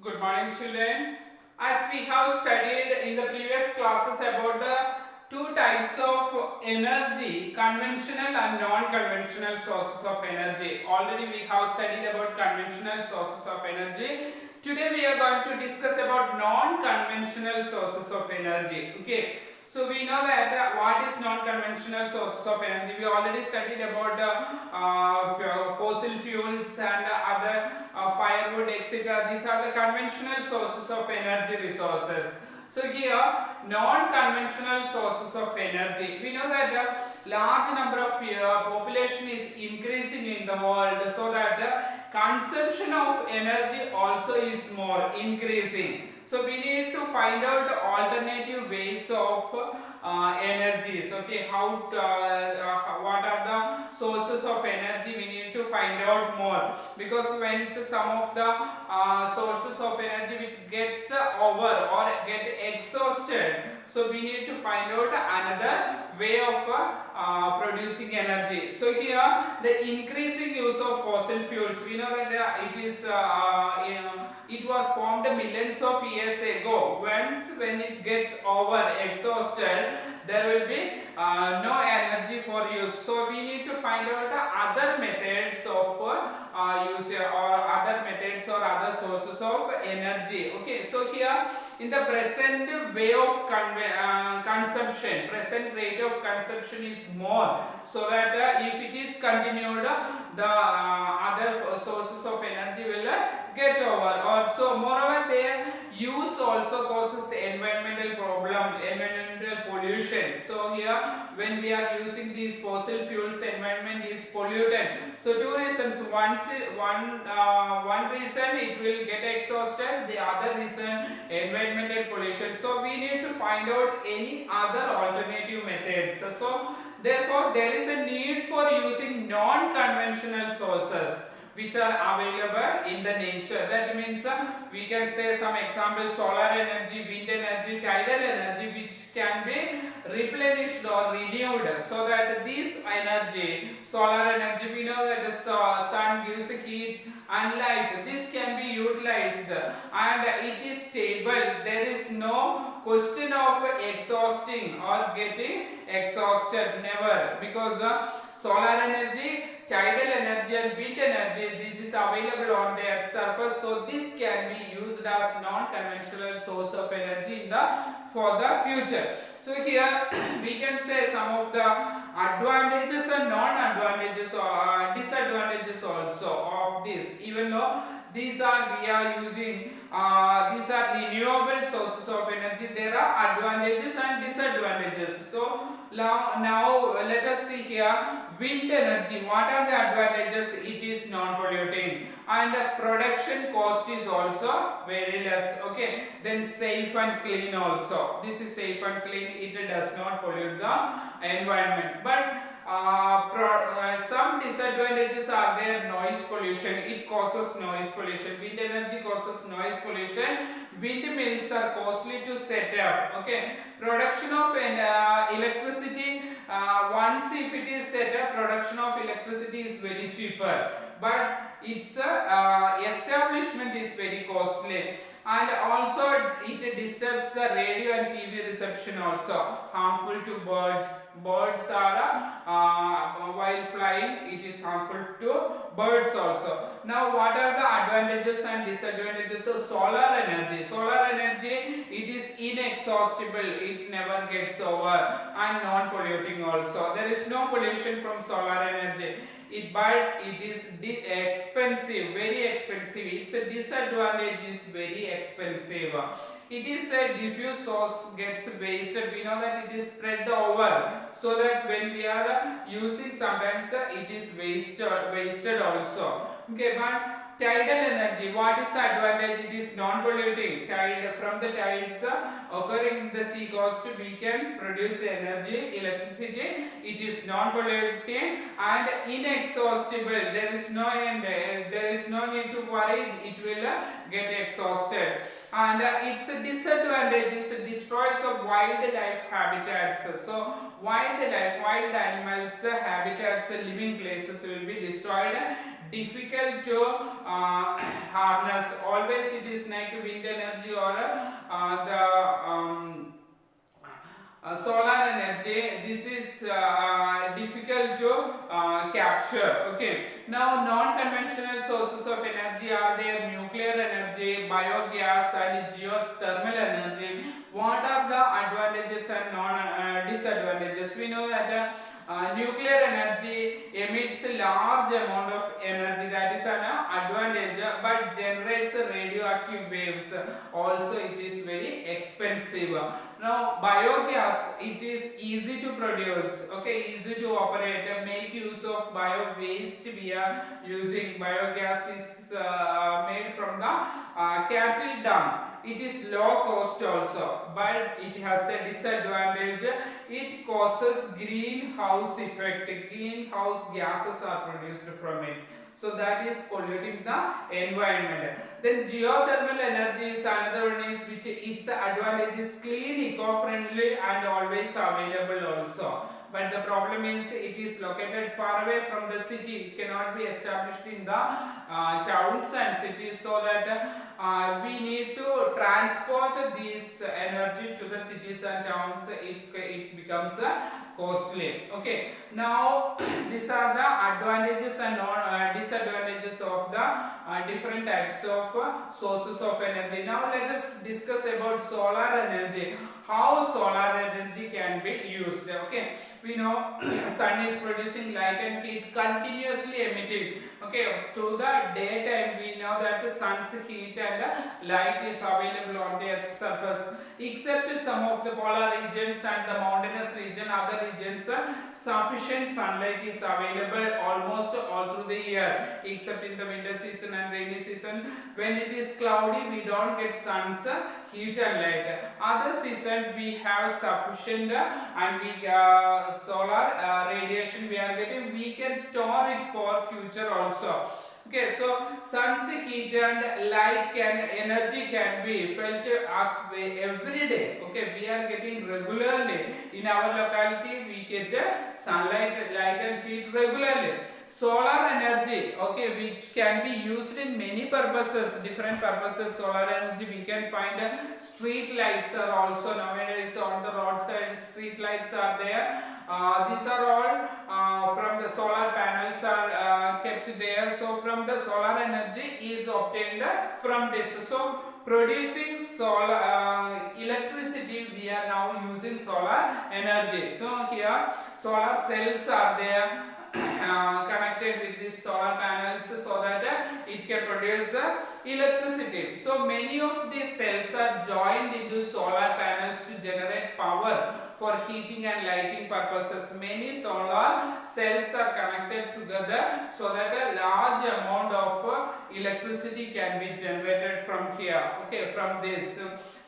Good morning, children. As we have studied in the previous classes about the two types of energy, conventional and non-conventional sources of energy. Already we have studied about conventional sources of energy. Today we are going to discuss about non-conventional sources of energy. Okay. So we know that what is non-conventional sources of energy. We already studied about fossil fuels and other firewood, etc. These are the conventional sources of energy resources. So here, non-conventional sources of energy. We know that a large number of population is increasing in the world, so that the consumption of energy also is more increasing. So we need to find out alternative ways of energies. Okay, what are the sources of energy? We need to find out more, because when some of the sources of energy which gets over or get exhausted, so we need to find out another way of producing energy. So here the increasing use of fossil fuels, we know that it was formed millions of years ago. When it gets over exhausted, there will be no energy for use. So we need to find out other methods of use, or other methods or other sources of energy. Okay, so here in the present way of consumption, present rate of consumption is more, so that if it is continued, the other sources of energy will get over. Also, moreover, their use also causes environmental problem, environmental pollution. So here, when we are using these fossil fuels, environment is polluted. So two reasons. One reason it will get exhausted. The other reason, environmental pollution. So we need to find out any other alternative methods. So therefore, there is a need for using non-conventional sources which are available in the nature. That means we can say some examples: solar energy, wind energy, tidal energy, which can be replenished or renewed. So that this energy, solar energy, we know that the sun gives heat and light. This can be utilized and it is stable. There is no question of exhausting or getting exhausted, never, because solar energy, tidal energy and wind energy, this is available on the earth's surface. So this can be used as non-conventional source of energy for the future. So here we can say some of the advantages and non-advantages or disadvantages also of this. Even though we are using these are renewable sources of energy, there are advantages and disadvantages. So now let us see here wind energy. What are the advantages? It is non-polluting and the production cost is also very less. Okay, then safe and clean also. This is safe and clean. It does not pollute the environment. But some disadvantages are there. Noise pollution, it causes noise pollution. Wind energy causes noise pollution. Windmills are costly to set up. Okay, production of electricity, once if it is set up, production of electricity is very cheaper, but its establishment is very costly. And also it disturbs the radio and TV reception, also harmful to birds. Birds are while flying, it is harmful to birds also. Now what are the advantages and disadvantages of solar energy? Solar energy, it is inexhaustible, it never gets over, and non-polluting also. There is no pollution from solar energy. But it is expensive, very expensive. Its a disadvantage is very expensive. It is a diffuse source, gets wasted. We know that it is spread over, so that when we are using, sometimes it is wasted also. Okay, but tidal energy, what is the advantage? It is non-polluting. From the tides occurring in the sea coast, we can produce energy, electricity. It is non-polluting and inexhaustible. There is no end. There is no need to worry. It will get exhausted. And its disadvantage is destroys of wildlife habitats. So wildlife, wild animals habitats, living places will be destroyed. difficult to harness. Always it is like wind energy or the solar energy. This is difficult to capture. Okay, now non-conventional sources of energy are there: nuclear energy, biogas, and geothermal energy. What are the advantages and disadvantages? We know that nuclear energy emits a large amount of energy, that is an advantage, but generates radioactive waves. Also, it is very expensive. Now, biogas, it is easy to produce, okay, easy to operate. Make use of bio waste. We are using biogas is made from the cattle dung. It is low cost also, but it has a disadvantage. It causes greenhouse effect. Greenhouse gases are produced from it, so that is polluting the environment. Then geothermal energy is another one, is which its advantage is clean, eco-friendly, and always available also. But the problem is it is located far away from the city. It cannot be established in the towns and cities, so that we need to transport this energy to the cities and towns. It becomes costly. Okay, now these are the advantages and disadvantages of the different types of sources of energy. Now let us discuss about solar energy. How solar energy can be used. Okay, we know sun is producing light and heat, continuously emitting. Okay, through the daytime we know that the sun's heat and light is available on the earth's surface. Except some of the polar regions and the mountainous region, other regions, sufficient sunlight is available almost all through the year, except in the winter season and rainy season. When it is cloudy, we don't get sun's heat and light. Other season we have sufficient and we solar radiation we are getting. We can store it for future also. Okay, so sun's heat and light energy can be felt as every day. Okay, we are getting regularly in our locality. We get sunlight, light and heat regularly. Solar energy, okay, which can be used in many purposes, different purposes. Solar energy we can find street lights are also nowadays on the roadside. Street lights are there. These are all from the solar panels are kept there. So from the solar energy is obtained from this. So producing solar electricity, we are now using solar energy. So here solar cells are there connected with these solar panels, so that it can produce electricity. So many of these cells are joined into solar panels to generate power for heating and lighting purposes. Many solar cells are connected together so that a large amount of electricity can be generated from here. Okay, from this.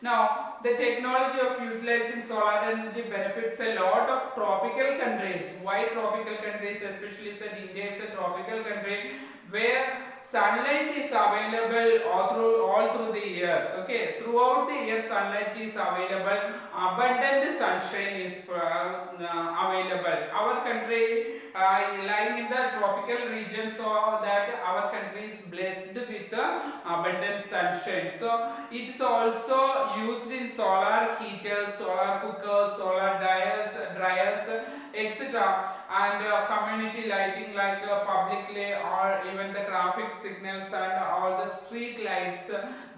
Now, the technology of utilizing solar energy benefits a lot of tropical countries. Why tropical countries? Especially said India is a tropical country where sunlight is available all through the year. Okay, throughout the year sunlight is available. Abundant sunshine is available. Our country lying in the tropical region, so that our country is blessed with abundant sunshine. So it is also used in solar heaters, solar cookers, solar dryers, etc. and community lighting like publicly, or even the traffic signals and all the street lights.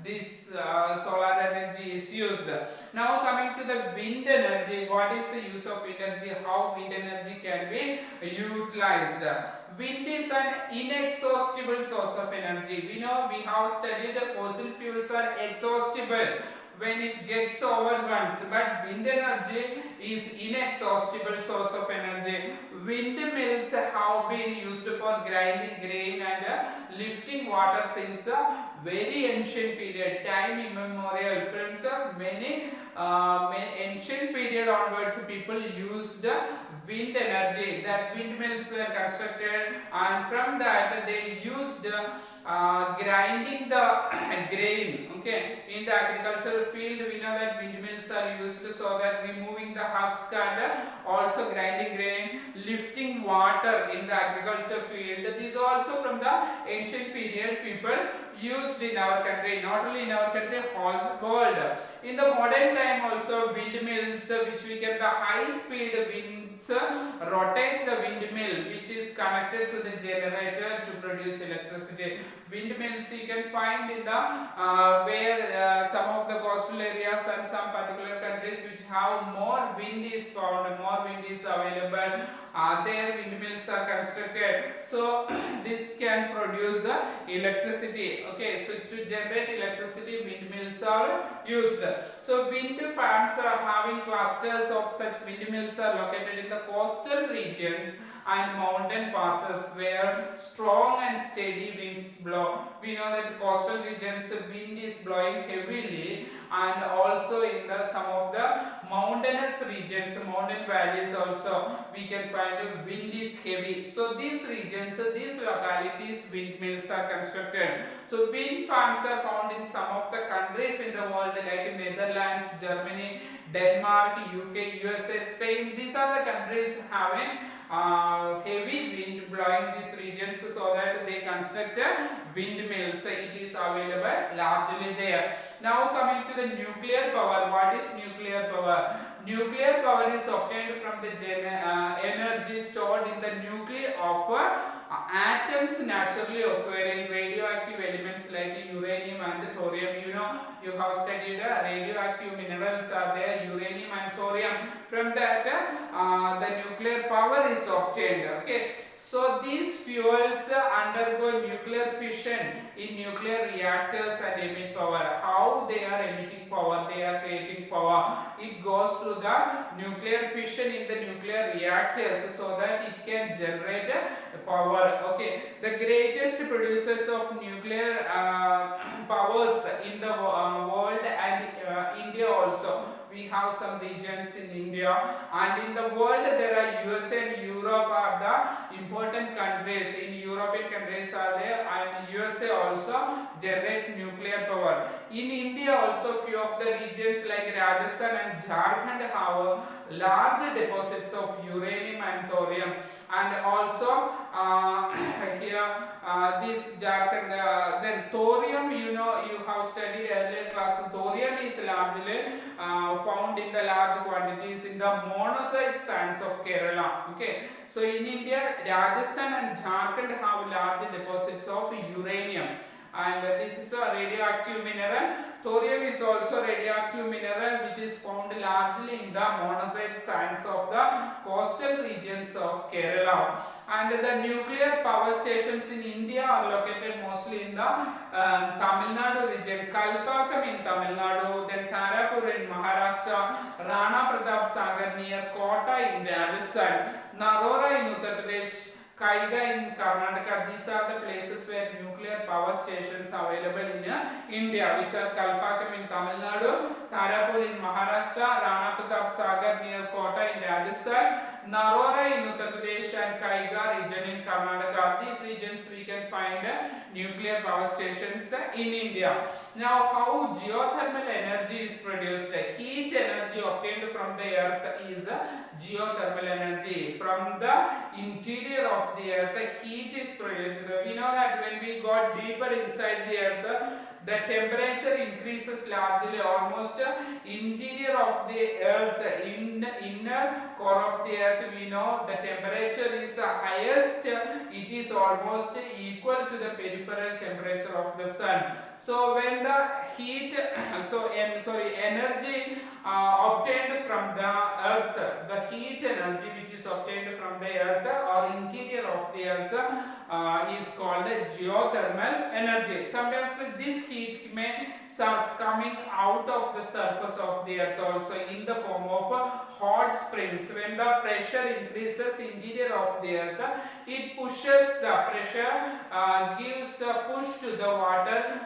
This solar energy is used. Now coming to the wind energy. What is the use of wind energy? How wind energy can be utilized? Wind is an inexhaustible source of energy. We know, we have studied fossil fuels are exhaustible when it gets over once, but wind energy is inexhaustible source of energy. Windmills have been used for grinding grain and lifting water since a very ancient period, time immemorial. Friends, many ancient period onwards people used wind energy. That windmills were constructed, and from that they used grinding the grain. Okay, in the agricultural field we know that windmills are used so that removing the husk and also grinding grain, lifting water in the agriculture field. These are also from the ancient period people used in our country, not only in our country, whole world. In the modern time also windmills, which we get the high speed winds, rotate the windmill which is connected to the generator to produce electricity. Windmills you can find in the where some of the coastal areas and some particular countries which have more wind is found, more wind is available, their windmills are constructed. So this can produce electricity. Okay, so to generate electricity windmills are used. So wind farms are having clusters of such windmills are located in the coastal regions and mountain passes where strong and steady winds blow. We know that coastal regions wind is blowing heavily, and also in the some of the mountainous regions, mountain valleys also we can find wind is heavy. So these regions, these localities windmills are constructed. So wind farms are found in some of the countries in the world like Netherlands, Germany, Denmark, UK, USA, Spain. These are the countries having heavy wind blowing these regions so that they construct windmills. It is available largely there. Now coming to the nuclear power. What is nuclear power? Nuclear power is obtained from the energy stored in the nuclei of atoms naturally occurring radioactive elements like uranium and thorium. You know, you have studied radioactive minerals are there, uranium and thorium. From that the nuclear power is obtained. Okay, so these fuels undergo nuclear fission in nuclear reactors and emit power. How they are emitting power? They are creating power. It goes through the nuclear fission in the nuclear reactors so that it can generate power. Okay, the greatest producers of nuclear powers in the world and India also. We have some regions in India, and in the world there are USA and Europe are the important countries. In European countries are there, and USA also generate nuclear power. In India also few of the regions like Rajasthan and Jharkhand have large deposits of uranium and thorium, and also here this Jharkhand, then thorium, you know, you have studied earlier class. Thorium is largely found in the large quantities in the monazite sands of Kerala. Okay, so in India Rajasthan and Jharkhand have large deposits of uranium, and this is a radioactive mineral. Thorium is also radioactive mineral which is found largely in the monazite sands of the coastal regions of Kerala. And the nuclear power stations in India are located mostly in the Tamil Nadu region. Kalpakkam in Tamil Nadu, then Tarapur in Maharashtra, Rana Pratap Sagar near Kota in Rajasthan, Narora in Uttar Pradesh, Kaiga in Karnataka. These are the places where nuclear power stations are available in India, which are Kalpakkam in Tamil Nadu, Tarapur in Maharashtra, Rana Pratap Sagar near Kota in Rajasthan, Narora in Uttar Pradesh, and Kaiga region in Karnataka. These regions we can find nuclear power stations in India. Now, how geothermal energy is produced? Heat energy obtained from the earth is geothermal energy. From the interior of the earth, heat is produced. We know that when we got deeper inside the earth, the temperature increases largely. Almost interior of the earth, in the inner core of the earth, we know the temperature is highest. It is almost equal to the peripheral temperature of the sun. So when the heat, energy obtained from the earth, the heat energy which is obtained from the earth or interior of the earth is called geothermal energy. Sometimes this heat may coming out of the surface of the earth also in the form of hot springs. When the pressure increases interior of the earth, it pushes the pressure, gives a push to the water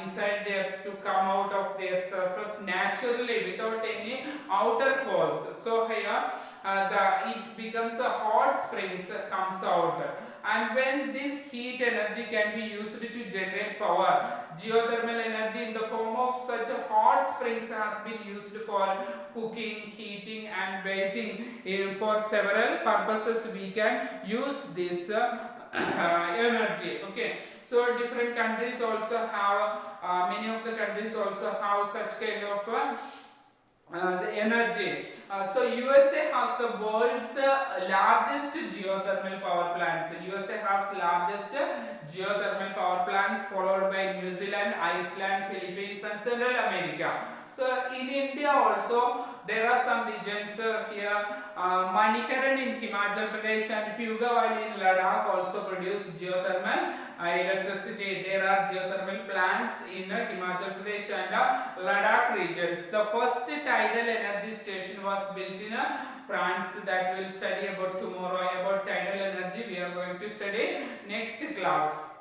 inside the earth to come out of the earth's surface naturally without without any outer force. So here it becomes a hot springs comes out, and when this heat energy can be used to generate power, geothermal energy in the form of such a hot springs has been used for cooking, heating and bathing. For several purposes we can use this energy. Okay, so different countries also have many of the countries also have such kind of the energy. So USA has the world's largest geothermal power plants. USA has largest geothermal power plants, followed by New Zealand, Iceland, Philippines and Central America. So in India also there are some regions here. Manikaran in Himachal Pradesh and Puga Valley in Ladakh also produce geothermal electricity. There are geothermal plants in Himachal Pradesh and Ladakh regions. The first tidal energy station was built in France. That we will study about tomorrow. About tidal energy we are going to study next class.